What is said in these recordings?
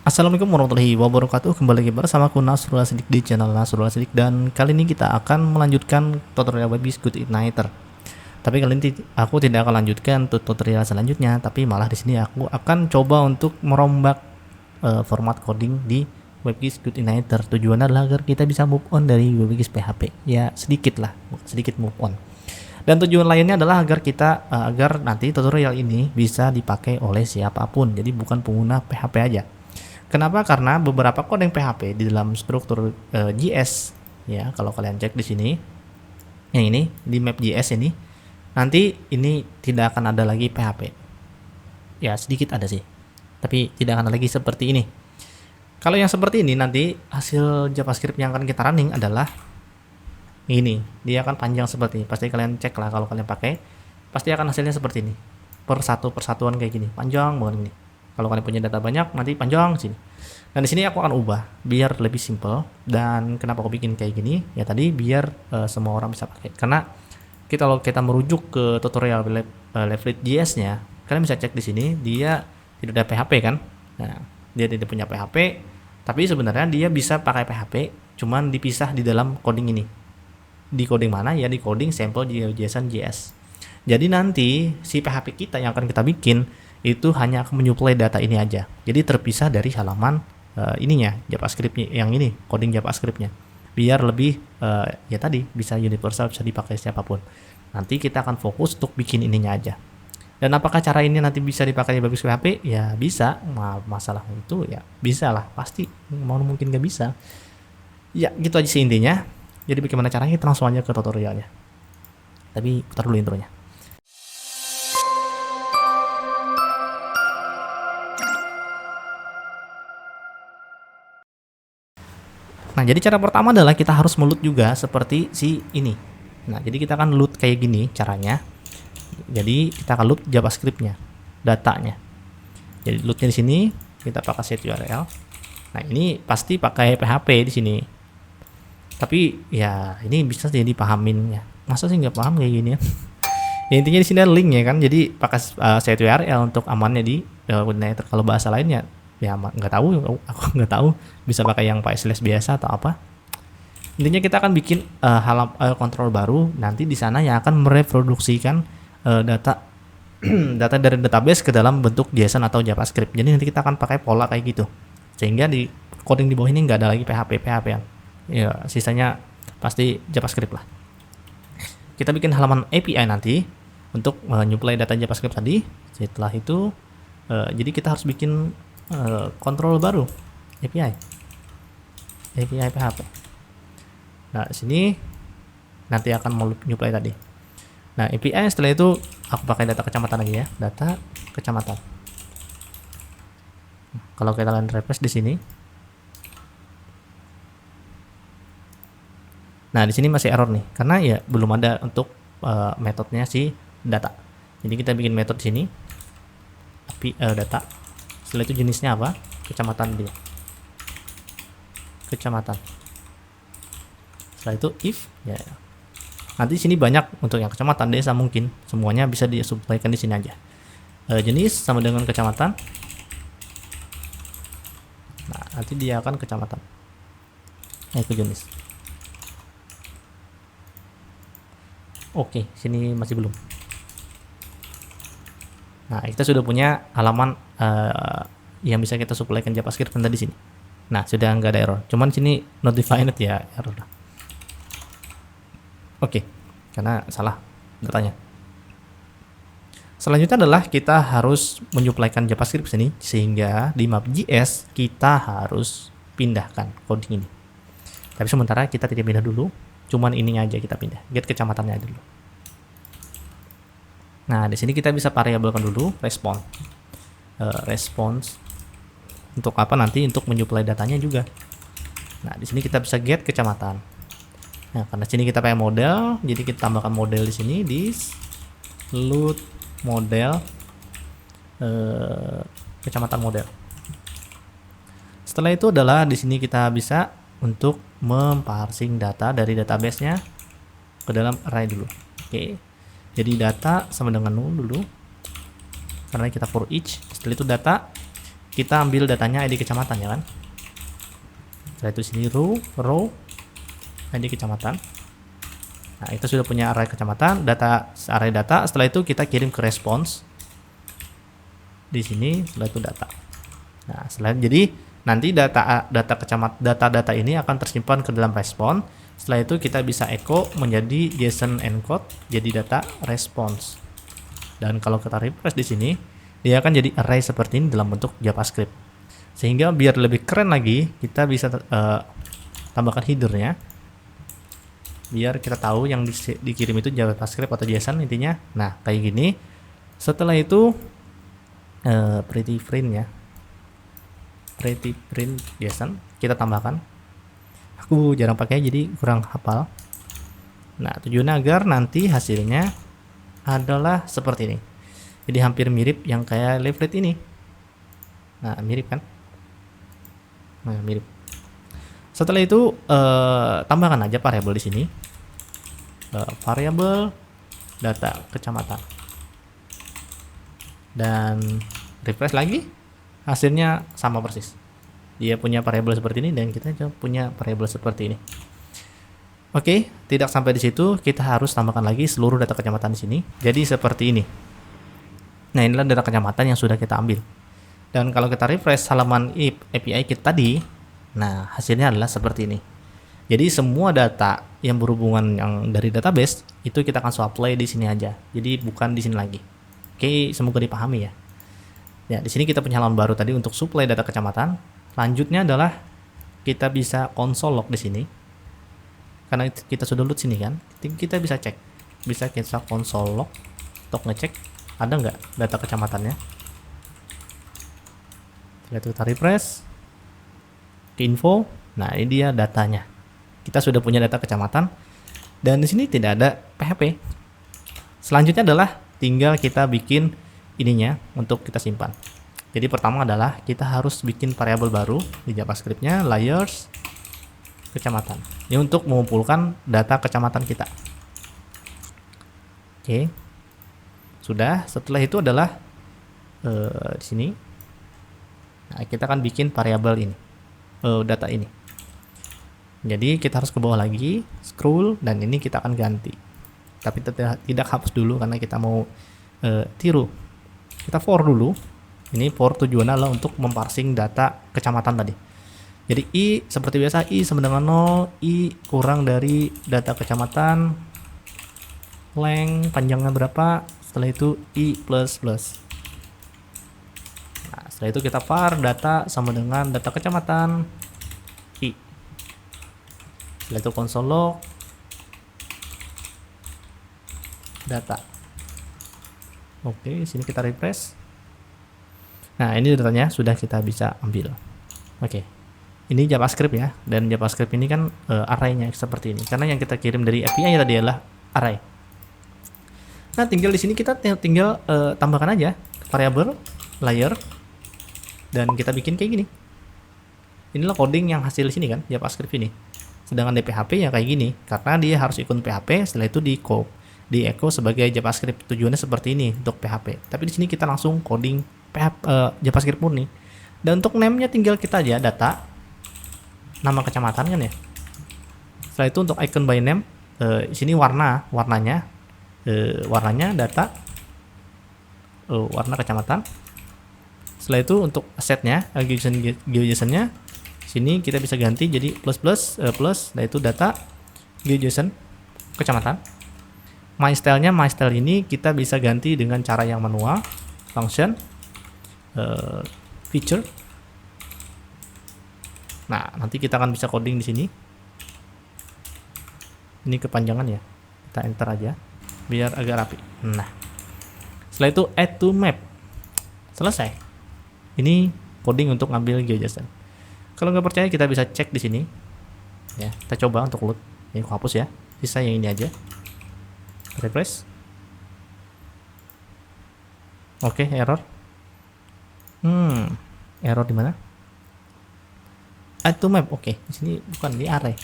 Assalamualaikum warahmatullahi wabarakatuh. Kembali lagi bersama aku Nasrul Sidik di channel Nasrul Sidik, dan kali ini kita akan melanjutkan tutorial WebGIS GoodIgniter. Tapi kali ini aku tidak akan lanjutkan tutorial selanjutnya, tapi malah di sini aku akan coba untuk merombak format coding di WebGIS GoodIgniter. Tujuannya adalah agar kita bisa move on dari WebGIS PHP. Ya sedikit move on. Dan tujuan lainnya adalah agar kita agar nanti tutorial ini bisa dipakai oleh siapapun. Jadi bukan pengguna PHP aja. Kenapa? Karena beberapa coding PHP di dalam struktur JS, ya, kalau kalian cek di sini, yang ini di map JS ini, nanti ini tidak akan ada lagi PHP. Ya sedikit ada sih, tapi tidak akan ada lagi seperti ini. Kalau yang seperti ini nanti hasil JavaScript yang akan kita running adalah ini, dia akan panjang seperti ini. Pasti kalian cek lah kalau kalian pakai, pasti akan hasilnya seperti ini. Persatuan kayak gini, panjang banget ini. Kalau kalian punya data banyak, nanti panjang sini. Dan di sini aku akan ubah biar lebih simple. Dan kenapa aku bikin kayak gini? Ya tadi biar semua orang bisa pakai. Karena kalau kita merujuk ke tutorial Leaflet.js-nya, kalian bisa cek di sini, dia tidak ada PHP kan? Nah, dia tidak punya PHP, tapi sebenarnya dia bisa pakai PHP, cuman dipisah di dalam coding ini. Di coding mana? Ya di coding sample JSON.js. Jadi nanti si PHP kita yang akan kita bikin itu hanya akan menyuplai data ini aja. Jadi terpisah dari halaman ininya, JavaScript yang ini, coding JavaScript-nya. Biar lebih ya tadi bisa universal, bisa dipakai siapapun. Nanti kita akan fokus untuk bikin ininya aja. Dan apakah cara ini nanti bisa dipakai di WebGIS PHP? Ya bisa. Masalah itu ya bisa lah, pasti. Mau mungkin nggak bisa. Ya gitu aja sih intinya. Jadi bagaimana caranya, kita langsung aja ke tutorialnya. Tapi putar dulu intronya. Nah, jadi cara pertama adalah kita harus meload juga seperti si ini. Nah, jadi kita akan load kayak gini caranya. Jadi kita akan load JavaScript-nya, datanya. Jadi loadnya di sini kita pakai set URL. Nah, ini pasti pakai PHP di sini. Tapi ya ini bisa jadi pahamin ya. Masa sih nggak paham kayak gini ya? Ya intinya di sini ada link ya kan. Jadi pakai set URL untuk amannya di GoodIgniter. Kalau bahasa lainnya ya nggak tahu, aku nggak tahu, bisa pakai yang pakai slash biasa atau apa. Intinya kita akan bikin kontrol baru nanti di sana yang akan mereproduksikan data data dari database ke dalam bentuk JSON atau JavaScript. Jadi nanti kita akan pakai pola kayak gitu, sehingga di coding di bawah ini nggak ada lagi PHP yang ya sisanya pasti JavaScript lah. Kita bikin halaman API nanti untuk menyuplai data JavaScript tadi. Setelah itu jadi kita harus bikin kontrol baru API PHP. Nah sini nanti akan menyuplai tadi. Nah API setelah itu aku pakai data kecamatan lagi ya, data kecamatan. Kalau kita lihat refresh di sini, nah di sini masih error nih karena ya belum ada untuk metodenya si data. Jadi kita bikin metode sini API data. Setelah itu jenisnya apa? Kecamatan dia. Kecamatan. Setelah itu if ya. Nanti sini banyak untuk yang kecamatan, desa mungkin semuanya bisa disuplaikan di sini aja. Jenis sama dengan kecamatan. Nah, nanti dia akan kecamatan. Itu jenis. Oke, sini masih belum. Nah, kita sudah punya halaman yang bisa kita suplaikan JavaScript tadi di sini. Nah, sudah nggak ada error. Cuman sini notified ya error. Oke, karena salah datanya. Selanjutnya adalah kita harus menyuplaikan JavaScript sini, sehingga di map.js kita harus pindahkan coding ini. Tapi sementara kita tidak pindah dulu, cuman ini aja kita pindah. Get kecamatannya dulu. Nah, di sini kita bisa variabelkan dulu response. Response untuk apa nanti untuk menyuplai datanya juga. Nah, di sini kita bisa get kecamatan. Nah, karena sini kita pakai model, jadi kita tambahkan model di sini di load model kecamatan model. Setelah itu adalah di sini kita bisa untuk memparsing data dari database-nya ke dalam array dulu. Oke. Jadi data sama dengan null dulu, karena kita for each. Setelah itu data kita ambil datanya ID kecamatan ya kan. Setelah itu sini row ID kecamatan. Nah, itu sudah punya array kecamatan, array data. Setelah itu kita kirim ke response. Di sini setelah itu data. Nah, jadi nanti data ini akan tersimpan ke dalam response. Setelah itu kita bisa echo menjadi JSON encode jadi data response. Dan kalau kita refresh di sini, dia akan jadi array seperti ini dalam bentuk JavaScript. Sehingga biar lebih keren lagi, kita bisa tambahkan headernya. Biar kita tahu yang dikirim itu JavaScript atau JSON intinya. Nah, kayak gini. Setelah itu pretty print JSON kita tambahkan. Aku jarang pakai jadi kurang hafal. Nah, tujuannya agar nanti hasilnya adalah seperti ini. Jadi hampir mirip yang kayak leaflet ini. Nah, mirip kan? Nah, mirip. Setelah itu tambahkan aja variabel di sini. Variabel data kecamatan. Dan refresh lagi, hasilnya sama persis. Dia punya variabel seperti ini dan kita juga punya variabel seperti ini. Oke, tidak sampai di situ, kita harus tambahkan lagi seluruh data kecamatan di sini. Jadi seperti ini. Nah, inilah data kecamatan yang sudah kita ambil. Dan kalau kita refresh halaman API kita tadi, nah hasilnya adalah seperti ini. Jadi semua data yang berhubungan yang dari database itu kita akan supply di sini aja. Jadi bukan di sini lagi. Oke, semoga dipahami ya. Ya, di sini kita punya halaman baru tadi untuk supply data kecamatan. Lanjutnya adalah kita bisa console log di sini. Karena kita sudah load sini kan, kita bisa cek. Bisa kita console log untuk ngecek ada nggak data kecamatannya. Kita refresh ke info. Nah, ini dia datanya. Kita sudah punya data kecamatan dan di sini tidak ada PHP. Selanjutnya adalah tinggal kita bikin ininya untuk kita simpan. Jadi pertama adalah kita harus bikin variabel baru di JavaScript-nya, layers kecamatan. Ini untuk mengumpulkan data kecamatan kita. Oke. Sudah, setelah itu adalah di sini. Nah, kita akan bikin variabel ini. Data ini. Jadi kita harus ke bawah lagi, scroll, dan ini kita akan ganti. Tapi tidak hapus dulu karena kita mau tiru. Kita for dulu. Ini for tujuannya adalah untuk memparsing data kecamatan tadi. Jadi i seperti biasa, i sama dengan 0, i kurang dari data kecamatan, length panjangnya berapa, setelah itu i plus plus. Nah, setelah itu kita var data sama dengan data kecamatan i. Setelah itu console log data. Oke, sini kita refresh. Nah, ini datanya sudah kita bisa ambil. Oke. Ini JavaScript ya, dan JavaScript ini kan array-nya seperti ini. Karena yang kita kirim dari API tadi adalah array. Nah, tinggal di sini kita tinggal tambahkan aja variabel layer dan kita bikin kayak gini. Inilah coding yang hasil sini kan, JavaScript ini. Sedangkan di PHP ya kayak gini, karena dia harus ikut PHP, setelah itu di echo sebagai JavaScript. Tujuannya seperti ini untuk PHP. Tapi di sini kita langsung coding JavaScript murni. Dan untuk name-nya tinggal kita aja data nama kecamatan kan ya. Setelah itu untuk icon by name, di sini warnanya data warna kecamatan. Setelah itu untuk asetnya GeoJSON-nya sini kita bisa ganti jadi plus. Nah, itu data GeoJSON kecamatan. My style ini kita bisa ganti dengan cara yang manual, function, feature. Nah, nanti kita akan bisa coding di sini. Ini kepanjangan ya. Kita enter aja biar agak rapi. Nah, setelah itu add to map. Selesai. Ini coding untuk ngambil GeoJSON. Kalau nggak percaya kita bisa cek di sini. Ya, kita coba untuk load. Ini aku hapus ya. Sisa yang ini aja. Refresh. Oke, error. Error di mana? Add to map. Oke, di sini bukan di array.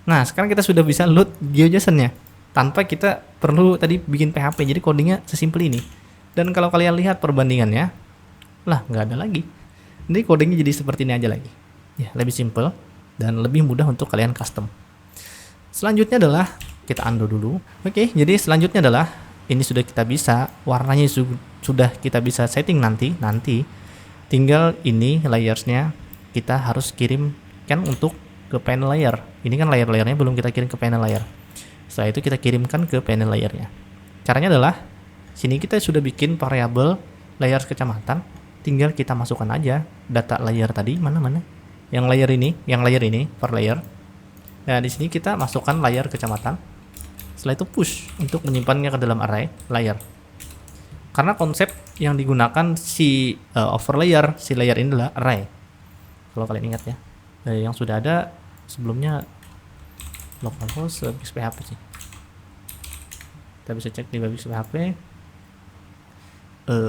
Nah, sekarang kita sudah bisa load GeoJSON-nya tanpa kita perlu tadi bikin PHP. Jadi codingnya sesimpel ini. Dan kalau kalian lihat perbandingannya, Lah, nggak ada lagi. Ini codingnya jadi seperti ini aja lagi. Ya, lebih simple dan lebih mudah untuk kalian custom. Selanjutnya adalah kita undo dulu. Oke, jadi selanjutnya adalah ini sudah kita bisa, warnanya sudah kita bisa setting nanti tinggal ini layersnya kita harus kirimkan untuk ke panel layer. Ini kan layer-layernya belum kita kirim ke panel layer. Setelah itu kita kirimkan ke panel layernya. Caranya adalah sini kita sudah bikin variabel layer kecamatan, tinggal kita masukkan aja data layer tadi mana yang layer ini per layer. Nah, di sini kita masukkan layer kecamatan. Setelah itu push untuk menyimpannya ke dalam array layer. Karena konsep yang digunakan si overlayer, si layer ini adalah array. Kalau kalian ingat ya, yang sudah ada sebelumnya localhost Babix PHP sih. Kita bisa cek di Babix PHP.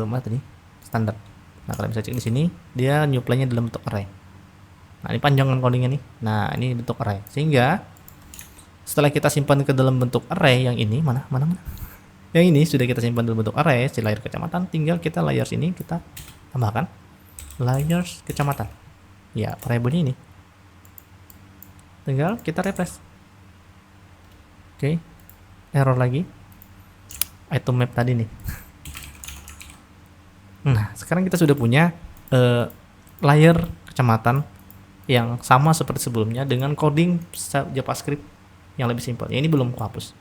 Mana tadi? Standar. Nah, kalian bisa cek di sini, dia nyuplainya dalam bentuk array. Nah, ini panjangan codingnya nih. Nah, ini bentuk array. Sehingga setelah kita simpan ke dalam bentuk array yang ini, mana? Yang ini sudah kita simpan dalam bentuk array, si layer kecamatan, tinggal kita layers ini kita tambahkan layers kecamatan. Ya, variabelnya ini. Tinggal kita refresh. Oke. Error lagi. Item map tadi nih. Nah, sekarang kita sudah punya layer kecamatan yang sama seperti sebelumnya dengan coding JavaScript yang lebih simpel. Ya, ini belum kuhapus.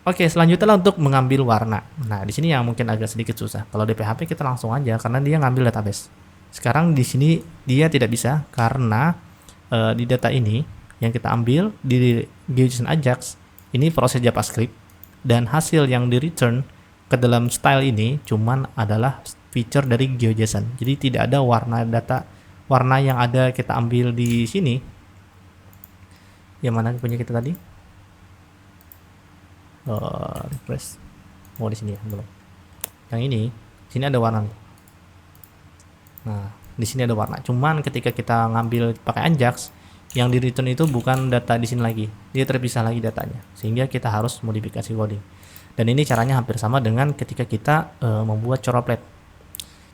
Oke, selanjutnya untuk mengambil warna. Nah, di sini yang mungkin agak sedikit susah. Kalau di PHP kita langsung aja karena dia ngambil database. Sekarang di sini dia tidak bisa karena di data ini yang kita ambil di GeoJSON Ajax ini proses JavaScript dan hasil yang di return ke dalam style ini cuman adalah feature dari GeoJSON. Jadi tidak ada warna yang ada kita ambil di sini. Yang mana punya kita tadi? Refresh. Oh, di sini ya, belum. Yang ini, sini ada warna nih. Nah, di sini ada warna. Cuman ketika kita ngambil pakai Ajax, yang di return itu bukan data di sini lagi. Dia terpisah lagi datanya. Sehingga kita harus modifikasi coding. Dan ini caranya hampir sama dengan ketika kita membuat coroplet.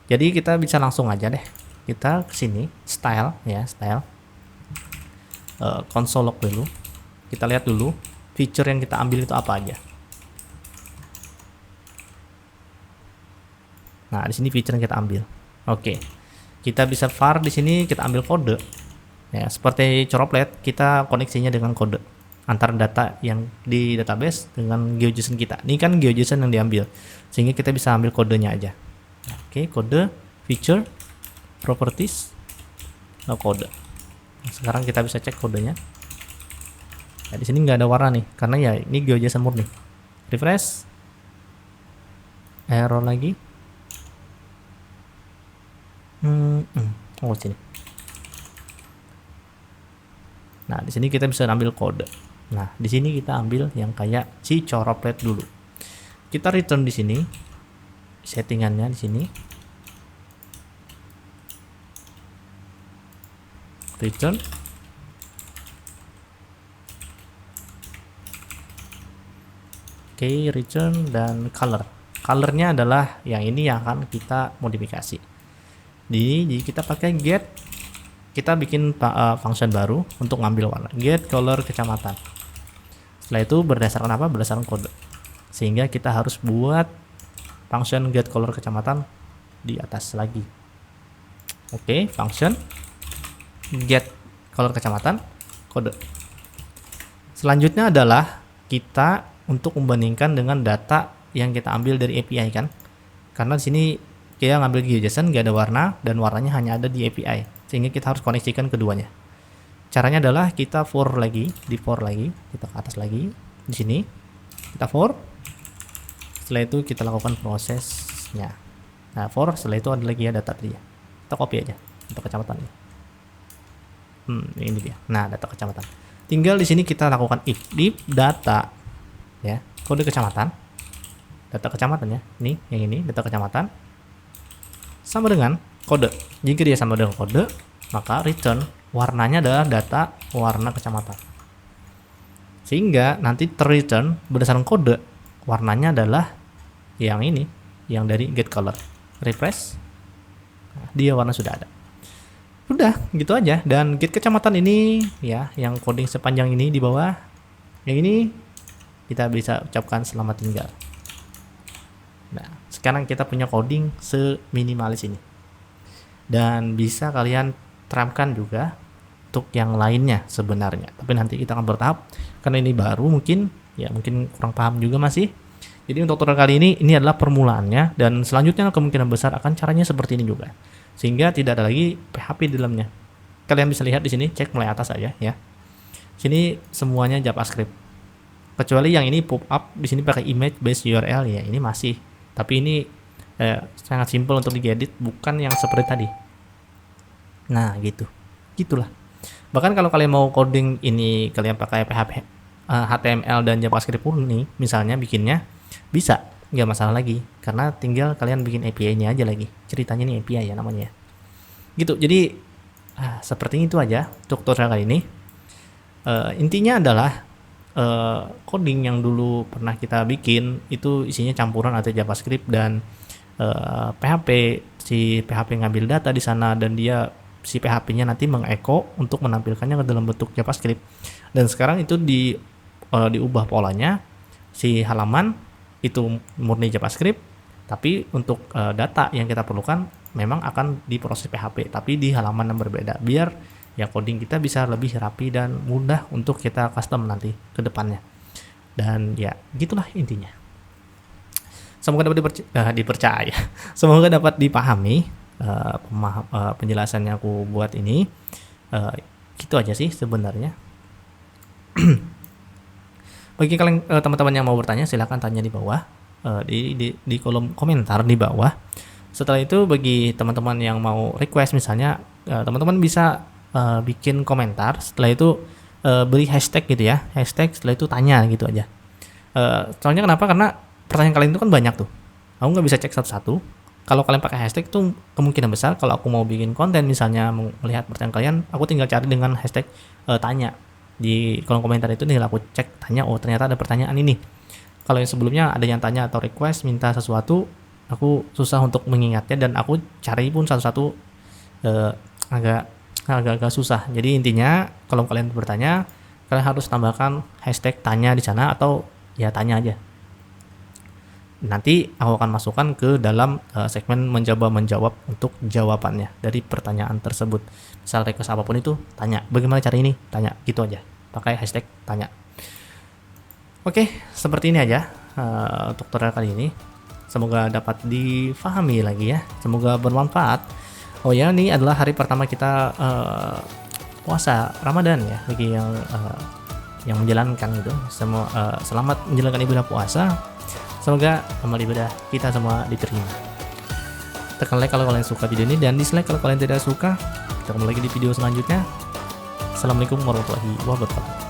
Jadi kita bisa langsung aja deh. Kita ke sini, style ya, style. Console log dulu. Kita lihat dulu feature yang kita ambil itu apa aja. Nah, di sini feature yang kita ambil. Oke. Kita bisa var di sini kita ambil kode. Ya, seperti coroplet, kita koneksinya dengan kode antara data yang di database dengan GeoJSON kita. Ini kan GeoJSON yang diambil. Sehingga kita bisa ambil kodenya aja. Oke, kode, feature, properties, kode. Nah, sekarang kita bisa cek kodenya. Nah, di sini nggak ada warna nih, karena ya ini GeoJSON murni. Refresh. Error lagi. Oh, sini. Nah, di sini kita bisa ambil kode. Nah, di sini kita ambil yang kayak si coroplet dulu. Kita return di sini. Settingannya di sini. Return. Oke, return dan color. Colornya adalah yang ini yang akan kita modifikasi. Jadi kita pakai get, kita bikin function baru untuk ngambil warna. Get color kecamatan. Setelah itu berdasarkan apa? Berdasarkan kode. Sehingga kita harus buat function get color kecamatan di atas lagi. Oke, function get color kecamatan kode. Selanjutnya adalah kita untuk membandingkan dengan data yang kita ambil dari API kan. Karena di sini kita ngambil GeoJSON gak ada warna dan warnanya hanya ada di API. Sehingga kita harus koneksikan keduanya. Caranya adalah kita for lagi, kita ke atas lagi di sini. Kita for. Setelah itu kita lakukan prosesnya. Nah, for setelah itu ada lagi ya data tadi ya. Kita copy aja untuk kecamatan ini. Ini dia. Nah, data kecamatan. Tinggal di sini kita lakukan if data ya, kode kecamatan. Data kecamatan ya. Ini yang ini data kecamatan sama dengan kode. Jika dia sama dengan kode, maka return warnanya adalah data warna kecamatan. Sehingga nanti terreturn berdasarkan kode warnanya adalah yang ini, yang dari get color. Refresh. Dia warna sudah ada. Udah gitu aja. Dan gate kecamatan ini ya, yang coding sepanjang ini di bawah, yang ini kita bisa ucapkan selamat tinggal. Nah, sekarang kita punya coding seminimalis ini. Dan bisa kalian terapkan juga untuk yang lainnya sebenarnya. Tapi nanti kita akan bertahap karena ini baru mungkin kurang paham juga masih. Jadi untuk tutorial kali ini adalah permulaannya, dan selanjutnya kemungkinan besar akan caranya seperti ini juga. Sehingga tidak ada lagi PHP di dalamnya. Kalian bisa lihat di sini, cek mulai atas aja ya. Sini semuanya JavaScript. Kecuali yang ini pop up di sini pakai image based URL ya, ini masih. Tapi ini sangat simpel untuk diedit, bukan yang seperti tadi. Nah, gitulah. Bahkan kalau kalian mau coding ini kalian pakai PHP, HTML dan JavaScript pun nih, misalnya bikinnya bisa, nggak masalah lagi, karena tinggal kalian bikin API-nya aja lagi. Ceritanya nih API ya namanya. Gitu. Jadi seperti itu aja untuk tutorial kali ini. Intinya adalah coding yang dulu pernah kita bikin itu isinya campuran ada JavaScript dan PHP. Si PHP ngambil data di sana dan dia si PHP-nya nanti mengecho untuk menampilkannya ke dalam bentuk JavaScript. Dan sekarang itu diubah polanya, si halaman itu murni JavaScript, tapi untuk data yang kita perlukan memang akan diproses PHP tapi di halaman yang berbeda, biar ya coding kita bisa lebih rapi dan mudah untuk kita custom nanti ke depannya. Dan ya gitulah intinya. Semoga dapat dipercaya. Semoga dapat dipahami penjelasan yang aku buat ini. Gitu aja sih sebenarnya. Bagi kalian teman-teman yang mau bertanya, silahkan tanya di bawah, di kolom komentar di bawah. Setelah itu bagi teman-teman yang mau request misalnya, teman-teman bisa bikin komentar. Setelah itu beri hashtag gitu ya, hashtag, setelah itu tanya gitu aja. Soalnya kenapa? Karena pertanyaan kalian itu kan banyak tuh, aku nggak bisa cek satu-satu. Kalau kalian pakai hashtag itu kemungkinan besar kalau aku mau bikin konten misalnya melihat pertanyaan kalian, aku tinggal cari dengan hashtag tanya. Di kolom komentar itu tinggal aku cek tanya, oh ternyata ada pertanyaan ini. Kalau yang sebelumnya ada yang tanya atau request minta sesuatu, aku susah untuk mengingatnya dan aku cari pun satu-satu agak susah. Jadi intinya kalau kalian bertanya, kalian harus tambahkan hashtag tanya di sana atau ya tanya aja. Nanti aku akan masukkan ke dalam segmen menjawab untuk jawabannya dari pertanyaan tersebut. Misal request apapun itu, tanya. Bagaimana cara ini? Tanya. Gitu aja. Pakai hashtag tanya. Oke, seperti ini aja untuk tutorial kali ini. Semoga dapat difahami lagi ya. Semoga bermanfaat. Oh ya, ini adalah hari pertama kita puasa Ramadan ya. Bagi yang menjalankan itu. Selamat menjalankan ibadah puasa. Semoga amal ibadah kita semua diterima. Tekan like kalau kalian suka video ini dan dislike kalau kalian tidak suka. Kita kembali lagi di video selanjutnya. Assalamualaikum warahmatullahi wabarakatuh.